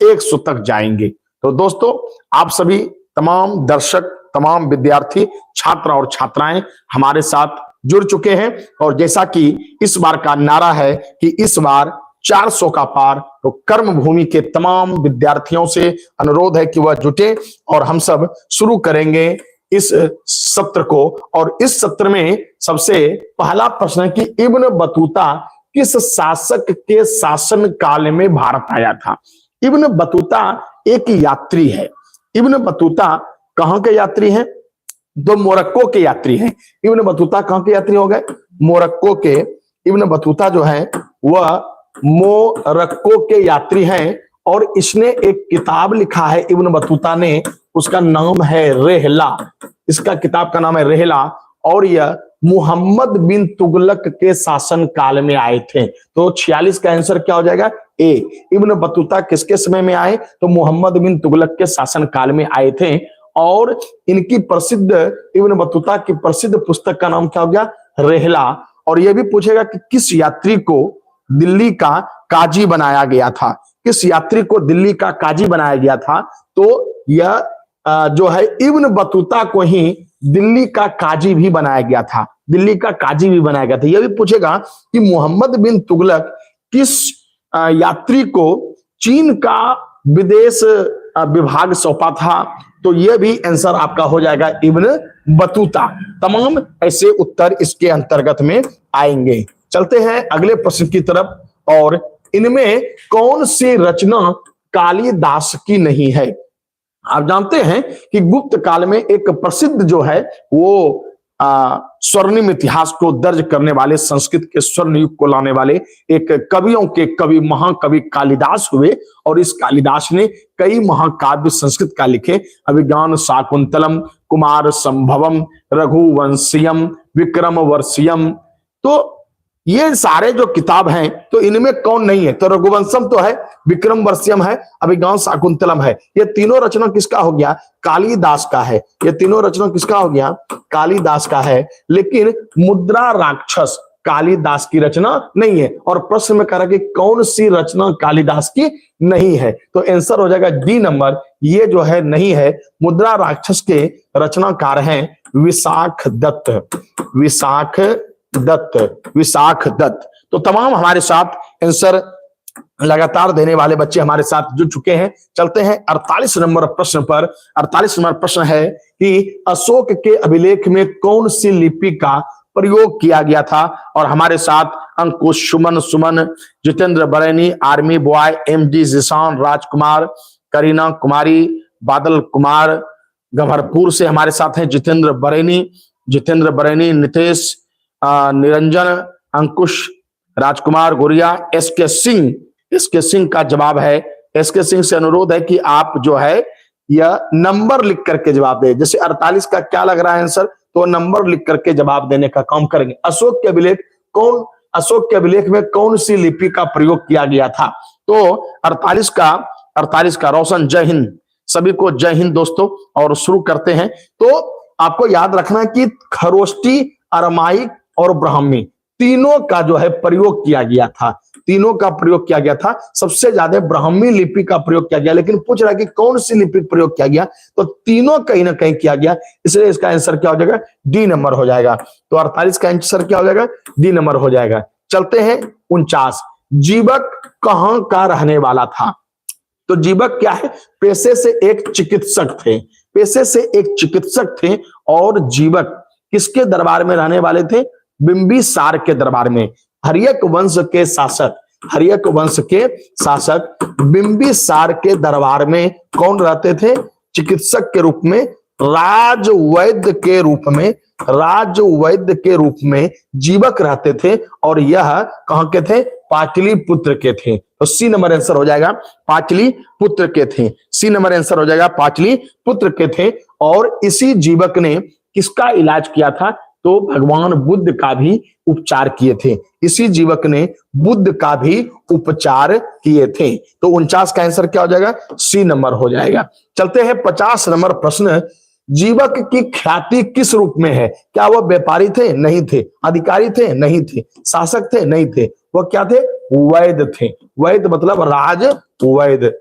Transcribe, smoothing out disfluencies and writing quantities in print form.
100 तक जाएंगे। तो दोस्तों, आप सभी तमाम दर्शक, तमाम विद्यार्थी, छात्र और छात्राएं हमारे साथ जुड़ चुके हैं। और जैसा कि इस बार का नारा है कि इस बार 400 का पार, तो कर्म भूमि के तमाम विद्यार्थियों से अनुरोध है कि वह जुटे और हम सब शुरू करेंगे इस सत्र को। और इस सत्र में सबसे पहला प्रश्न है कि इब्न बतूता किस शासक के शासन काल में भारत आया था। इब्न बतूता एक यात्री है। इब्न बतूता कहां के यात्री हैं? दो मोरक्को के यात्री हैं। इब्न बतूता कहां के यात्री हो गए? मोरक्को के। इब्न बतूता जो है वह मोरक्को के यात्री हैं और इसने एक किताब लिखा है इब्न बतूता ने, उसका नाम है रेहला। इसका किताब का नाम है रेहला और यह मुहम्मद बिन तुगलक के शासन काल में आए थे। तो 46 का आंसर क्या हो जाएगा? ए। इब्न बतूता किसके समय में आए? तो मुहम्मद बिन तुगलक के शासन काल में आए थे। और इनकी प्रसिद्ध, इब्न बतूता की प्रसिद्ध पुस्तक का नाम क्या हो गया? रेहला। और यह भी पूछेगा कि किस यात्री को दिल्ली का काजी बनाया गया था? किस यात्री को दिल्ली का काजी बनाया गया था? तो यह जो है इब्न बतूता को ही दिल्ली का काजी भी बनाया गया था। दिल्ली का काजी भी बनाया गया था। यह भी पूछेगा कि मोहम्मद बिन तुगलक किस यात्री को चीन का विदेश विभाग सौंपा था? तो यह भी आंसर आपका हो जाएगा इब्न बतूता। तमाम ऐसे उत्तर इसके अंतर्गत में आएंगे। चलते हैं अगले प्रश्न की तरफ। और इनमें कौन सी रचना कालिदास की नहीं है? आप जानते हैं कि गुप्त काल में एक प्रसिद्ध जो है वो स्वर्णिम इतिहास को दर्ज करने वाले, संस्कृत के स्वर्ण युग को लाने वाले एक कवियों के कवि, महाकवि कालिदास हुए। और इस कालिदास ने कई महाकाव्य संस्कृत का लिखे। अभिज्ञान शाकुंतलम, कुमार संभवम, रघुवंशियम, विक्रम वर्षियम। तो ये सारे जो किताब हैं, तो इनमें कौन नहीं है? तो रघुवंशम तो है, विक्रम वर्षियम है, अभिज्ञान शाकुंतलम है। ये तीनों रचना किसका हो गया? कालिदास का है। ये तीनों रचना किसका हो गया? कालिदास का है। लेकिन मुद्रा राक्षस कालिदास की रचना नहीं है। और प्रश्न में कह रहा है कि कौन सी रचना कालिदास की नहीं है? तो आंसर हो जाएगा डी नंबर। ये जो है नहीं है। मुद्रा राक्षस के रचनाकार हैं विशाख दत्त। विशाख दत्त। तो तमाम हमारे साथ आंसर लगातार देने वाले बच्चे हमारे साथ जुड़ चुके हैं। चलते हैं 48 नंबर प्रश्न पर। 48 नंबर प्रश्न है कि अशोक के अभिलेख में कौन सी लिपि का प्रयोग किया गया था? और हमारे साथ Ankush, Suman, Jitendra Baraini, army boy, MD Jishan, Rajkumar, Kareena Kumari, Badal Kumar गंभरपुर से हमारे साथ हैं जितेंद्र बरैनी, नितेश, निरंजन, अंकुश, राजकुमार गोरिया, SK सिंह का जवाब है। SK सिंह से अनुरोध है कि आप जो है यह नंबर लिख करके जवाब दे। जैसे 48 का क्या लग रहा है आंसर, तो नंबर लिख करके जवाब देने का काम करेंगे। अशोक के अभिलेख में कौन सी लिपि का प्रयोग किया गया था? तो 48 का रोशन। जय हिंद सभी को, जय हिंद दोस्तों। और शुरू करते हैं। तो आपको याद रखना है कि खरोष्टी, अरमाइक और ब्राह्मी तीनों का जो है प्रयोग किया गया था। सबसे ज्यादा ब्राह्मी लिपि का प्रयोग किया गया। लेकिन पूछ रहा है कि कौन सी लिपि प्रयोग किया गया? तो तीनों कहीं ना कहीं किया गया। इसलिए इसका आंसर क्या हो जाएगा? डी नंबर हो जाएगा। तो 48 का आंसर क्या हो जाएगा? डी नंबर हो जाएगा। चलते हैं 49। जीवक कहां का रहने वाला था? तो जीवक क्या है? पेशे से एक चिकित्सक थे। और जीवक किसके दरबार में रहने वाले थे? बिंबिसार के दरबार में। हर्यक वंश के शासक बिंबिसार के दरबार में कौन रहते थे? चिकित्सक के रूप में, राजवैद्य के रूप में जीवक रहते थे। और यह कहां के थे? पाटलिपुत्र के थे। तो सी नंबर आंसर हो जाएगा पाटलिपुत्र के थे। सी नंबर आंसर हो जाएगा पाटलिपुत्र के थे। और इसी जीवक ने किसका इलाज किया था? तो भगवान बुद्ध का भी उपचार किए थे। इसी जीवक ने बुद्ध का भी उपचार किए थे। तो 49 का आंसर क्या हो जाएगा? सी नंबर हो जाएगा। चलते हैं 50 नंबर प्रश्न। जीवक की ख्याति किस रूप में है? क्या वह व्यापारी थे? नहीं थे। अधिकारी थे? नहीं थे। शासक थे? नहीं थे। वह क्या थे? वैद्य थे। वैद्य मतलब राज वैद्य।